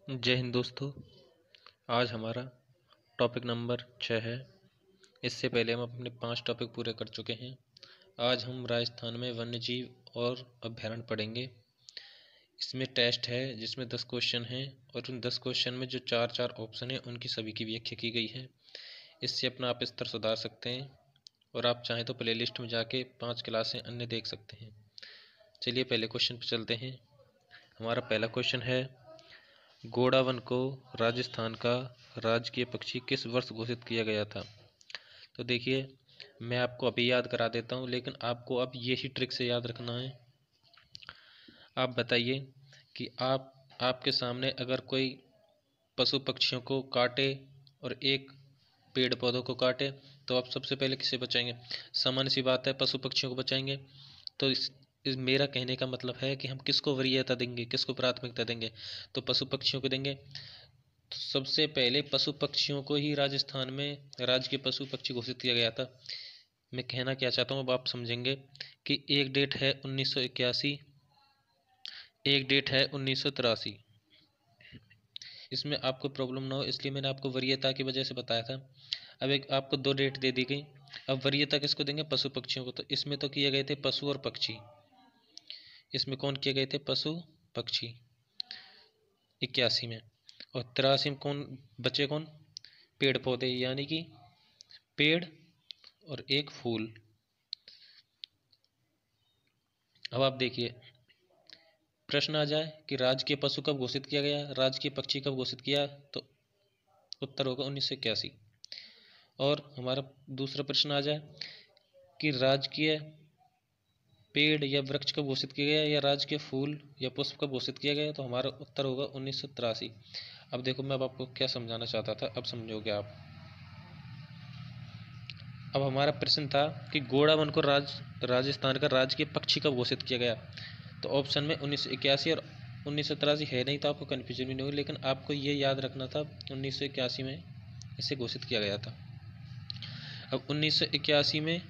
जय हिंद दोस्तों। आज हमारा टॉपिक नंबर 6 है। इससे पहले हम अपने 5 टॉपिक पूरे कर चुके हैं। आज हम राजस्थान में वन्यजीव और अभ्यारण्य पढ़ेंगे। इसमें टेस्ट है जिसमें 10 क्वेश्चन हैं और उन 10 क्वेश्चन में जो चार ऑप्शन हैं उनकी सभी की व्याख्या की गई है। इससे अपना आप स्तर सुधार सकते हैं और आप चाहें तो प्लेलिस्ट में जाके 5 क्लासें अन्य देख सकते हैं। चलिए पहले क्वेश्चन पर चलते हैं। हमारा पहला क्वेश्चन है, घोड़ा वन को राजस्थान का राजकीय पक्षी किस वर्ष घोषित किया गया था? तो देखिए, मैं आपको अभी याद करा देता हूँ, लेकिन आपको अब यही ट्रिक से याद रखना है। आप बताइए कि आपके सामने अगर कोई पशु पक्षियों को काटे और एक पेड़ पौधों को काटे तो आप सबसे पहले किसे बचाएंगे? सामान्य सी बात है, पशु पक्षियों को बचाएंगे। तो इस मेरा कहने का मतलब है कि हम किसको वरीयता देंगे, किसको प्राथमिकता देंगे? तो पशु पक्षियों को देंगे। तो सबसे पहले पशु पक्षियों को ही राजस्थान में राज्य के पशु पक्षी घोषित किया गया था। मैं कहना क्या चाहता हूँ अब आप समझेंगे कि एक डेट है 1981, एक डेट है 1983। इसमें आपको प्रॉब्लम ना हो इसलिए मैंने आपको वरीयता की वजह से बताया था। अब एक आपको 2 डेट दे दी गई। अब वरीयता किसको देंगे? पशु पक्षियों को। तो इसमें तो किए गए थे पशु और पक्षी। इसमें कौन किए गए थे? पशु पक्षी 81 में। और 83 में कौन बचे? कौन? पेड़ पौधे, यानी कि पेड़ और एक फूल। अब आप देखिए, प्रश्न आ जाए कि राजकीय पशु कब घोषित किया गया, राजकीय पक्षी कब घोषित किया, तो उत्तर होगा 1981। और हमारा दूसरा प्रश्न आ जाए कि राजकीय पेड़ या वृक्ष कब घोषित किया गया या राजकीय फूल या पुष्प कब घोषित किया गया, तो हमारा उत्तर होगा 1983। अब देखो, मैं अब आपको क्या समझाना चाहता था, अब समझोगे आप। अब हमारा प्रश्न था कि घोड़ा वन को राजस्थान का राजकीय पक्षी कब घोषित किया गया। तो ऑप्शन में 1981 और 1983 है नहीं, तो आपको कन्फ्यूजन भी नहीं होगी, लेकिन आपको ये याद रखना था 1981 में इसे घोषित किया गया था। अब 1981 में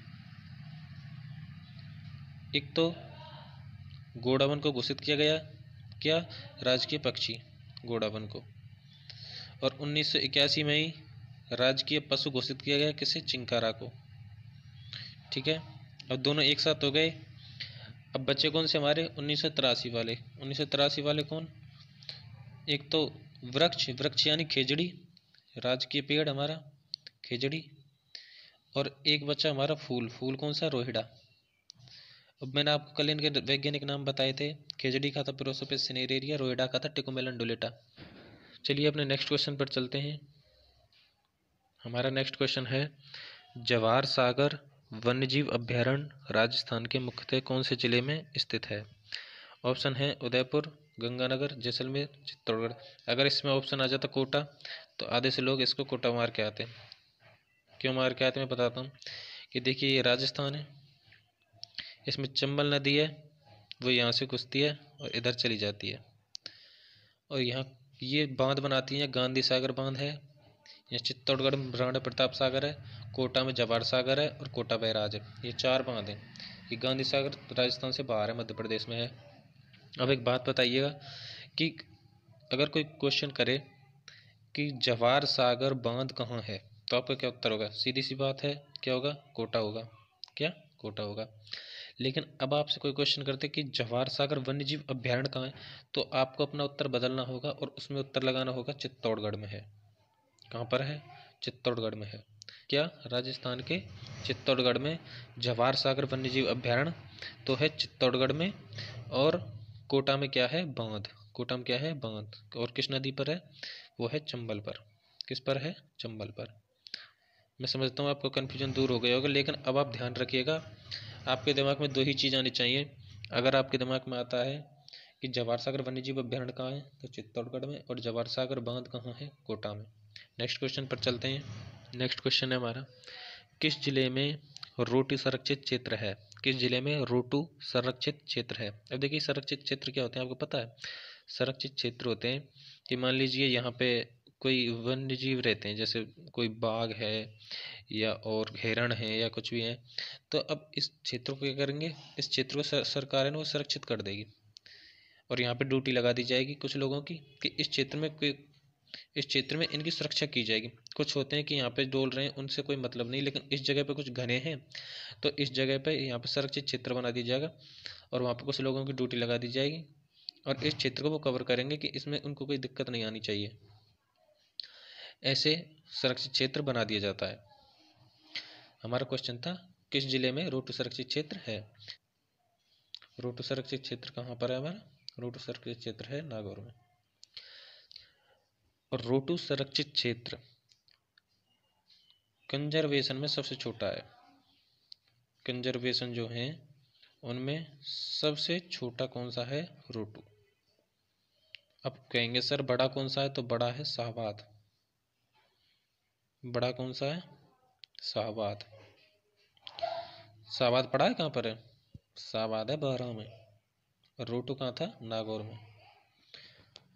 एक तो घोड़ा वन को घोषित किया गया, क्या? राजकीय पक्षी घोड़ा वन को। और 1981 में ही राजकीय पशु घोषित किया गया, किसे? चिंकारा को। ठीक है, अब दोनों एक साथ हो गए। अब बच्चे कौन से हमारे? 1983 वाले। 1983 वाले कौन? एक तो वृक्ष यानी खेजड़ी, राजकीय पेड़ हमारा खेजड़ी। और एक बच्चा हमारा फूल कौन सा? रोहिड़ा। अब मैंने आपको कल इनके वैज्ञानिक नाम बताए थे। खेजड़ी का था प्रोसोपिस सिनेरेरिया, रोहिड़ा का था टिकोमेलन डुलेटा। चलिए अपने नेक्स्ट क्वेश्चन पर चलते हैं। हमारा नेक्स्ट क्वेश्चन है, जवाहर सागर वन्यजीव अभ्यारण्य राजस्थान के मुख्यतः कौन से जिले में स्थित है? ऑप्शन है उदयपुर, गंगानगर, जैसलमेर, चित्तौड़गढ़। अगर इसमें ऑप्शन आ जाता कोटा तो आधे से लोग इसको कोटा मार के आते। क्यों मार के आते मैं बताता हूँ। कि देखिए, ये राजस्थान है, इसमें चंबल नदी है, वो यहाँ से घुसती है और इधर चली जाती है, और यहाँ ये बांध बनाती है। गांधी सागर बांध है, यहाँ चित्तौड़गढ़ में राणा प्रताप सागर है, कोटा में जवाहर सागर है और कोटा बैराज है। ये 4 बांध हैं। ये गांधी सागर राजस्थान से बाहर है, मध्य प्रदेश में है। अब एक बात बताइएगा कि अगर कोई क्वेश्चन करे कि जवाहर सागर बांध कहाँ है, तो आपका क्या उत्तर होगा? सीधी सी बात है, क्या होगा? कोटा होगा। क्या? कोटा होगा। लेकिन अब आपसे कोई क्वेश्चन करते कि जवाहर सागर वन्यजीव अभ्यारण्य कहाँ है, तो आपको अपना उत्तर बदलना होगा और उसमें उत्तर लगाना होगा चित्तौड़गढ़ में है। कहाँ पर है? चित्तौड़गढ़ में है। क्या? राजस्थान के चित्तौड़गढ़ में जवाहर सागर वन्यजीव अभ्यारण्य तो है चित्तौड़गढ़ में। और कोटा में क्या है? बांध। कोटा में क्या है? बांध। और किस नदी पर है? वो है चंबल पर। किस पर है? चंबल पर। मैं समझता हूँ आपको कन्फ्यूजन दूर हो गया होगा, लेकिन अब आप ध्यान रखिएगा, आपके दिमाग में 2 ही चीज़ आनी चाहिए। अगर आपके दिमाग में आता है कि जवाहर सागर वन्यजीव अभ्यारण्य कहाँ है, तो चित्तौड़गढ़ में, और जवाहर सागर बांध कहाँ है? कोटा में। नेक्स्ट क्वेश्चन पर चलते हैं। नेक्स्ट क्वेश्चन है हमारा, किस जिले में रोटू संरक्षित क्षेत्र है? किस जिले में रोटू संरक्षित क्षेत्र है? अब देखिए, संरक्षित क्षेत्र क्या होते हैं आपको पता है? संरक्षित क्षेत्र होते हैं कि मान लीजिए यहाँ पे कोई वन्य जीव रहते हैं, जैसे कोई बाघ है या और हिरण है या कुछ भी है, तो अब इस क्षेत्र को क्या करेंगे? इस क्षेत्र को सरकार है ना वो संरक्षित कर देगी। और यहाँ पे ड्यूटी लगा दी जाएगी कुछ लोगों की कि इस क्षेत्र में इनकी सुरक्षा की जाएगी। कुछ होते हैं कि यहाँ पे डोल रहे हैं, उनसे कोई मतलब नहीं, लेकिन इस जगह पे कुछ घने हैं तो इस जगह पे यहाँ पे संरक्षित क्षेत्र बना दिया जाएगा और वहाँ पे कुछ लोगों की ड्यूटी लगा दी जाएगी और इस क्षेत्र को वो कवर करेंगे कि इसमें उनको कोई दिक्कत नहीं आनी चाहिए। ऐसे सुरक्षित क्षेत्र बना दिया जाता है। हमारा क्वेश्चन था किस जिले में रोटू सुरक्षित क्षेत्र है। रोटू सुरक्षित क्षेत्र कहाँ पर है हमारा? रोटू सुरक्षित क्षेत्र है नागौर में। और रोटू सुरक्षित क्षेत्र कंजर्वेशन में सबसे छोटा है। कंजर्वेशन जो है उनमें सबसे छोटा कौन सा है? रोटू। अब कहेंगे सर बड़ा कौन सा है, तो बड़ा है शाहबाद। बड़ा कौन सा है? शाहबाद। शाहबाद पड़ा है कहाँ पर है? शाहबाद है बहरा में। और रोटू कहाँ था? नागौर में।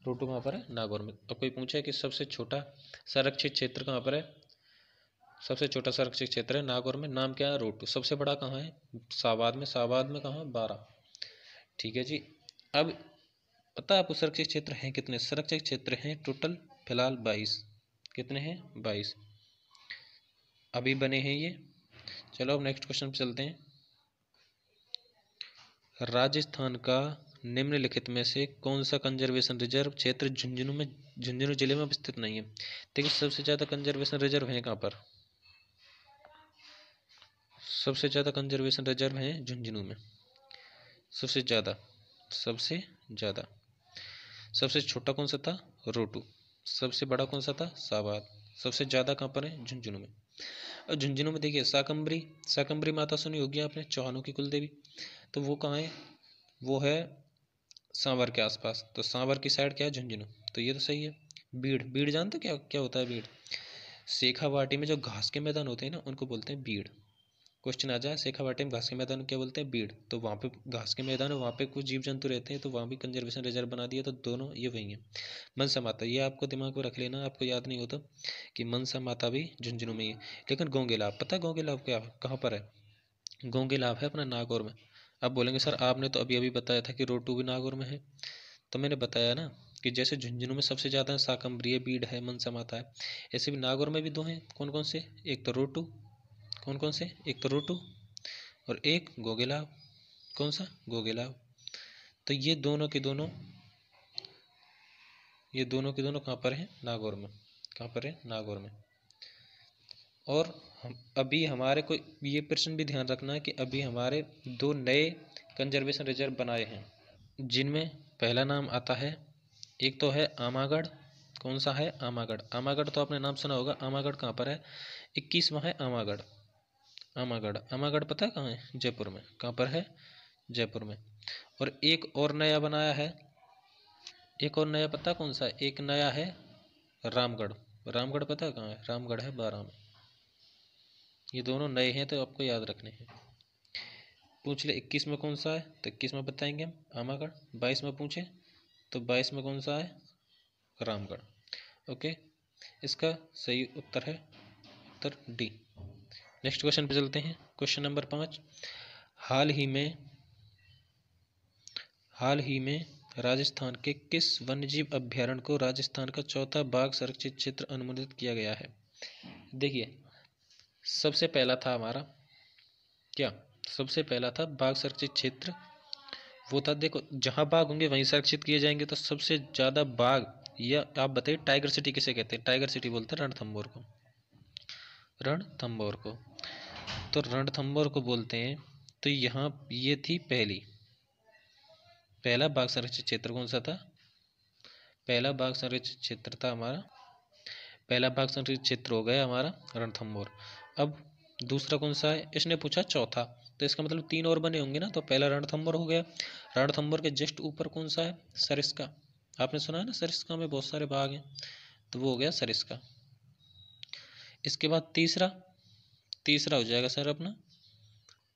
रोटू कहाँ पर है? नागौर में। अब कोई पूछे कि सबसे छोटा संरक्षित क्षेत्र कहाँ पर है? सबसे छोटा संरक्षित क्षेत्र है नागौर में। नाम क्या है? रोटू। सबसे बड़ा कहाँ है? शाहबाद में। शाहबाद में कहाँ? 12। ठीक है जी। अब पता है आपको सुरक्षित क्षेत्र हैं कितने? सुरक्षित क्षेत्र हैं टोटल फिलहाल 22। कितने हैं? 22 अभी बने हैं ये। चलो अब नेक्स्ट क्वेश्चन पे चलते हैं। राजस्थान का निम्नलिखित में से कौन सा कंजर्वेशन रिजर्व क्षेत्र झुंझुनू जिले में स्थित नहीं है? देखिए सबसे ज़्यादा कंजर्वेशन रिजर्व है कहाँ पर? सबसे ज़्यादा कंजर्वेशन रिजर्व है झुंझुनू में। सबसे ज़्यादा सबसे छोटा कौन सा था? रोटू। सबसे बड़ा कौन सा था? शाहबाद। सबसे ज़्यादा कहाँ पर है? झुंझुनू में। और झुंझुनू में देखिए शाकंभरी माता सुनी होगी आपने, चौहानों की कुलदेवी। तो वो कहाँ है? वो है सांवर के आसपास। तो सांवर की साइड क्या है? झुंझुनू। तो ये तो सही है। बीड़ जानते क्या क्या होता है? बीड़ शेखावाटी में जो घास के मैदान होते हैं ना उनको बोलते हैं बीड़। क्वेश्चन आ जाए शेखावाटी में घास के मैदान क्या बोलते हैं? बीड़। तो वहाँ पे घास के मैदान है, वहाँ पे कुछ जीव जंतु रहते हैं, तो वहाँ भी कंजर्वेशन रिजर्व बना दिया। तो दोनों ये वही है। मनसा माता ये आपको दिमाग में रख लेना, आपको याद नहीं होता कि मनसा माता भी झुंझुनू में ही है। लेकिन गोंगेलाव पता है? गोंगेलाव क्या कहाँ पर है? गोंगेलाव है अपना नागौर में। अब बोलेंगे सर आपने तो अभी अभी बताया था कि रोटू भी नागौर में है। तो मैंने बताया ना कि जैसे झुंझुनू में सबसे ज़्यादा शाकंभरी है, बीड़ है, मनसा माता है, ऐसे भी नागौर में भी 2 हैं। कौन कौन से? एक तो रोटू। कौन कौन से? एक तो रोटू और एक गोगेलाव। कौन सा? गोगेलाव। तो ये दोनों के दोनों कहाँ पर हैं? नागौर में। कहाँ पर है? नागौर में। और हम अभी हमारे को ये प्रश्न भी ध्यान रखना है कि अभी हमारे 2 नए कंजर्वेशन रिजर्व बनाए हैं, जिनमें पहला नाम आता है, एक तो है आमागढ़। कौन सा है? आमागढ़। आमागढ़ तो आपने नाम सुना होगा। आमागढ़ कहाँ पर है? 21वां है आमागढ़। आमागढ़ पता है कहाँ है? जयपुर में। कहाँ पर है? जयपुर में। और एक और नया बनाया है, एक और नया पता कौन सा है? एक नया है रामगढ़। रामगढ़ पता है कहाँ है? रामगढ़ है 12 में। ये दोनों नए हैं तो आपको याद रखने हैं। पूछ ले 21 में कौन सा है तो 21 में बताएंगे हम आमागढ़। 22 में पूछे तो 22 में कौन सा है? रामगढ़। ओके, इसका सही उत्तर है उत्तर डी। नेक्स्ट क्वेश्चन पे चलते हैं। Question number 5। हाल ही में राजस्थान के किस वन्यजीव अभ्यारण्य को राजस्थान का चौथा बाघ संरक्षित क्षेत्र अनुमोदित किया गया है? देखिए सबसे पहला था हमारा क्या? सबसे पहला था बाघ संरक्षित क्षेत्र। वो था, देखो जहाँ बाघ होंगे वहीं संरक्षित किए जाएंगे। तो सबसे ज़्यादा बाघ, या आप बताइए टाइगर सिटी किसे कहते हैं? टाइगर सिटी बोलते हैं रणथंभौर को। रणथंभौर को तो रणथंभौर को बोलते हैं। तो यहाँ ये थी पहला बाघ संरक्षित क्षेत्र कौन सा था? पहला बाघ संरक्षित क्षेत्र था हमारा, पहला बाघ संरक्षित क्षेत्र हो गया हमारा रणथंभौर। अब दूसरा कौन सा है? इसने पूछा चौथा, तो इसका मतलब 3 और बने होंगे ना। तो पहला रणथंभौर हो गया। रणथंभौर के जस्ट ऊपर कौन सा है? सरिस्का। आपने सुना है ना सरिस्का में बहुत सारे बाघ हैं, तो वो हो गया सरिस्का। इसके बाद तीसरा हो जाएगा सर अपना,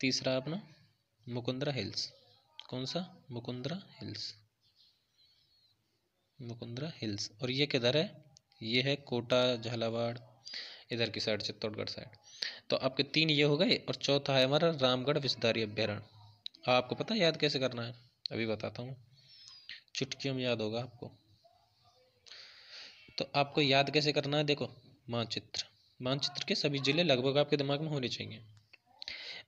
तीसरा अपना मुकुंदरा हिल्स। कौन सा? मुकुंदरा हिल्स। और ये किधर है? ये है कोटा, झालावाड़, इधर की साइड, चित्तौड़गढ़ साइड। तो आपके 3 ये हो गए। और चौथा है हमारा रामगढ़ विषधारी अभ्यारण्य। आपको पता है याद कैसे करना है? अभी बताता हूँ। चुटकियों में याद होगा आपको। तो आपको याद कैसे करना है, देखो मानचित्र, मानचित्र के सभी जिले लगभग आपके दिमाग में होने चाहिए।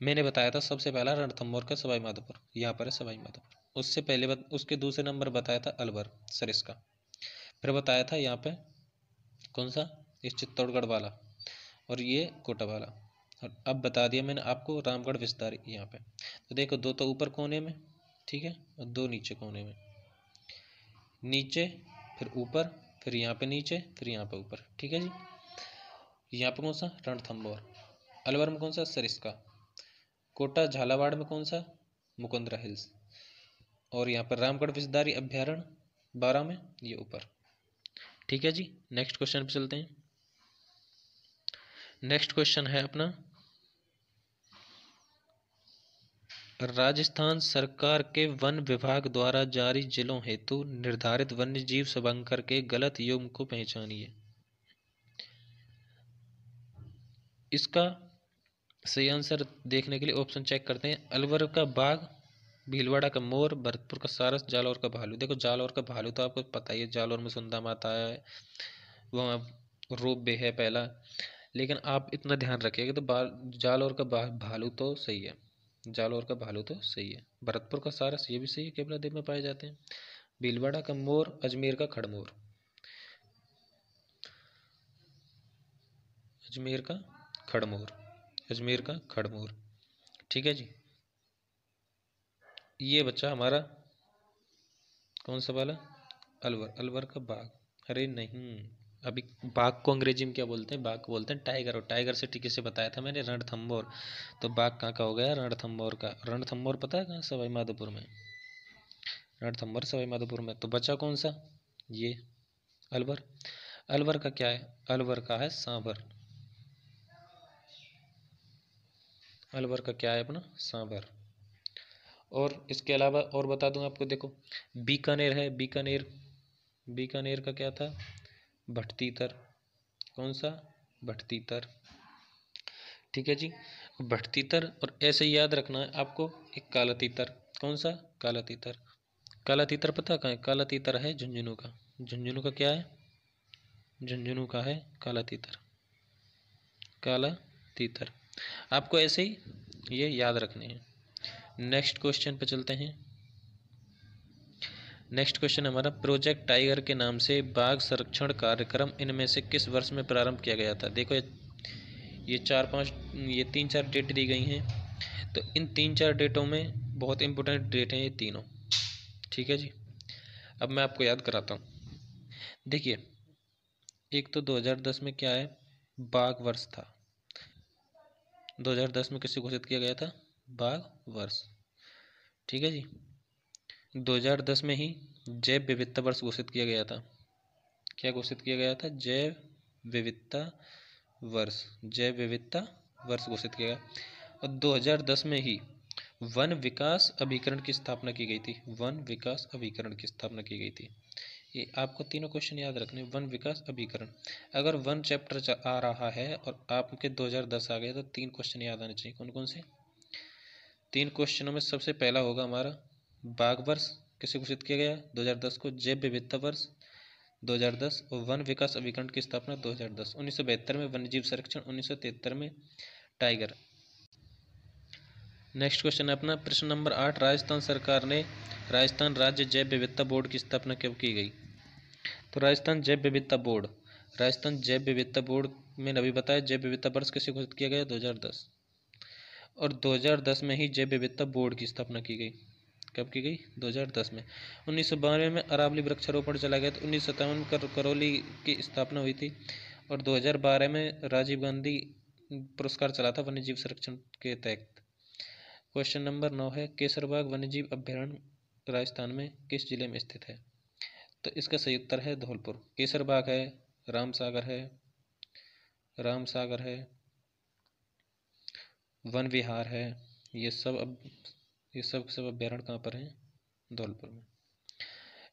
मैंने बताया था सबसे पहला रणथंभौर का सवाई माधोपुर, यहाँ पर है सवाई माधोपुर। उससे पहले उसके दूसरे नंबर बताया था अलवर सरिस्का। फिर बताया था यहाँ पे कौन सा, इस चित्तौड़गढ़ वाला, और ये कोटा वाला। और अब बता दिया मैंने आपको रामगढ़ विस्तार यहाँ पे। तो देखो दो तो ऊपर कोने में, ठीक है, और दो नीचे कोने में, नीचे फिर ऊपर, फिर यहाँ पे नीचे, फिर यहाँ पे ऊपर, ठीक है जी। यहाँ पे कौन सा, रणथंभौर। अलवर में कौन सा, सरिस्का। कोटा झालावाड़ में कौन सा, मुकुंदरा हिल्स। और यहाँ पर रामगढ़ विस्तारी अभ्यारण्य 12 में, ये ऊपर, ठीक है जी। नेक्स्ट क्वेश्चन पे चलते हैं। नेक्स्ट क्वेश्चन है अपना, राजस्थान सरकार के वन विभाग द्वारा जारी जिलों हेतु निर्धारित वन्य जीव शुभंकर के गलत युग्म को पहचानिए। इसका सही आंसर देखने के लिए ऑप्शन चेक करते हैं। अलवर का बाघ, भीलवाड़ा का मोर, भरतपुर का सारस, जालौर का भालू। देखो जालौर का भालू तो आपको पता ही है, जालौर में सुंदा माता है, वहाँ रोप वे है पहला। लेकिन आप इतना ध्यान रखिएगा तो जालौर का भालू तो सही है, जालौर का भालू तो सही है। भरतपुर का सारस ये भी सही है, केवला द्वीप में पाए जाते हैं। भीलवाड़ा का मोर, अजमेर का खड़मोर, अजमेर का खड़मोर, अजमेर का खड़मोर, ठीक है जी। ये बच्चा हमारा कौन सा वाला, अलवर, अलवर का बाघ। अरे नहीं, अभी बाघ को अंग्रेजी में क्या बोलते हैं, बाघ को बोलते हैं टाइगर, और टाइगर से टीके से बताया था मैंने रणथंभौर। तो बाघ कहाँ का हो गया, रणथंभौर का। रणथंभौर पता है कहाँ, सवाई माधोपुर में। रणथंभौर सवाई माधोपुर में। तो बचा कौन सा, ये अलवर। अलवर का क्या है, अलवर का है सांभर। अलवर का क्या है अपना, सांभर। और इसके अलावा और बता दूं आपको, देखो बीकानेर है, बीकानेर, बीकानेर का क्या था, भटतीतर। कौन सा, भटतीतर, ठीक है जी। भटतीतर, और ऐसे ही याद रखना है आपको एक काला तीतर। कौन सा, काला तीतर। काला तीतर पता कहाँ है, काला तीतर है झुंझुनू का। झुंझुनू का क्या है, झुंझुनू का है काला तीतर, काला तीतर। आपको ऐसे ही ये याद रखने हैं। नेक्स्ट क्वेश्चन पे चलते हैं। नेक्स्ट क्वेश्चन हमारा, प्रोजेक्ट टाइगर के नाम से बाघ संरक्षण कार्यक्रम इनमें से किस वर्ष में प्रारंभ किया गया था। देखो ये 4-5, ये 3-4 डेट दी गई हैं। तो इन 3-4 डेटों में बहुत इंपॉर्टेंट डेट हैं ये तीनों, ठीक है जी। अब मैं आपको याद कराता हूँ। देखिए एक तो 2010 में क्या है, बाघ वर्ष था। 2010 में किसे घोषित किया गया था, बाघ वर्ष, ठीक है जी। 2010 में ही जैव विविधता वर्ष घोषित किया गया था। क्या घोषित किया गया था, जैव विविधता वर्ष, जैव विविधता वर्ष घोषित किया गया। और 2010 में ही वन विकास अभिकरण की स्थापना की गई थी, वन विकास अभिकरण की स्थापना की गई थी। ये आपको तीनों क्वेश्चन याद रखने, वन विकास अभिकरण। अगर वन चैप्टर आ रहा है और आपके 2010 आ गया तो 3 क्वेश्चन याद आने चाहिए। कौन कौन से, 3 क्वेश्चनों में सबसे पहला होगा हमारा बाघ वर्ष किसे घोषित किया गया 2010 को, जैव विविधता वर्ष 2010, और वन विकास अभिकरण की स्थापना 2010। 1972 में वन्यजीव संरक्षण, 1973 में टाइगर। नेक्स्ट क्वेश्चन है अपना प्रश्न नंबर 8, राजस्थान सरकार ने राजस्थान राज्य जैव विविधता बोर्ड की स्थापना कब की गई। तो राजस्थान जैव विविधता बोर्ड, राजस्थान जैव विविधता बोर्ड में अभी बताया जैव विविधता वर्ष किसे घोषित किया गया 2010, और 2010 में ही जैव विविधता बोर्ड की स्थापना की गई। कब की गई, 2010 में। 1992 में अरावली वृक्षारोपण चला गया, तो 1957 में करौली की स्थापना हुई थी, और 2012 में राजीव गांधी पुरस्कार चला था वन्यजीव संरक्षण के तहत। क्वेश्चन नंबर 9 है, केसरबाग वन्यजीव अभ्यारण्य राजस्थान में किस जिले में स्थित है। तो इसका सही उत्तर है धौलपुर। केसरबाग है, रामसागर है, रामसागर है, वन विहार है, ये सब अभ्यारण्य कहाँ पर हैं, धौलपुर में।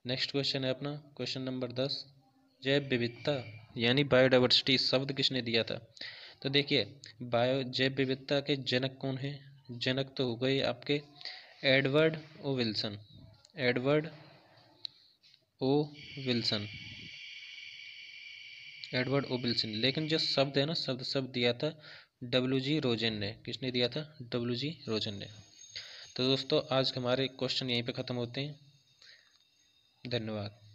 नेक्स्ट क्वेश्चन है अपना क्वेश्चन नंबर 10, जैव विविधता यानी बायोडाइवर्सिटी शब्द किसने दिया था। तो देखिए जैव विविधता के जनक कौन हैं, जनक तो हो गए आपके एडवर्ड ओ विल्सन, एडवर्ड ओ विल्सन, एडवर्ड ओ विल्सन। लेकिन जो शब्द है ना, शब्द दिया था WG रोजन ने। किसने दिया था? WG रोजन ने। तो दोस्तों आज हमारे क्वेश्चन यहीं पे ख़त्म होते हैं। धन्यवाद।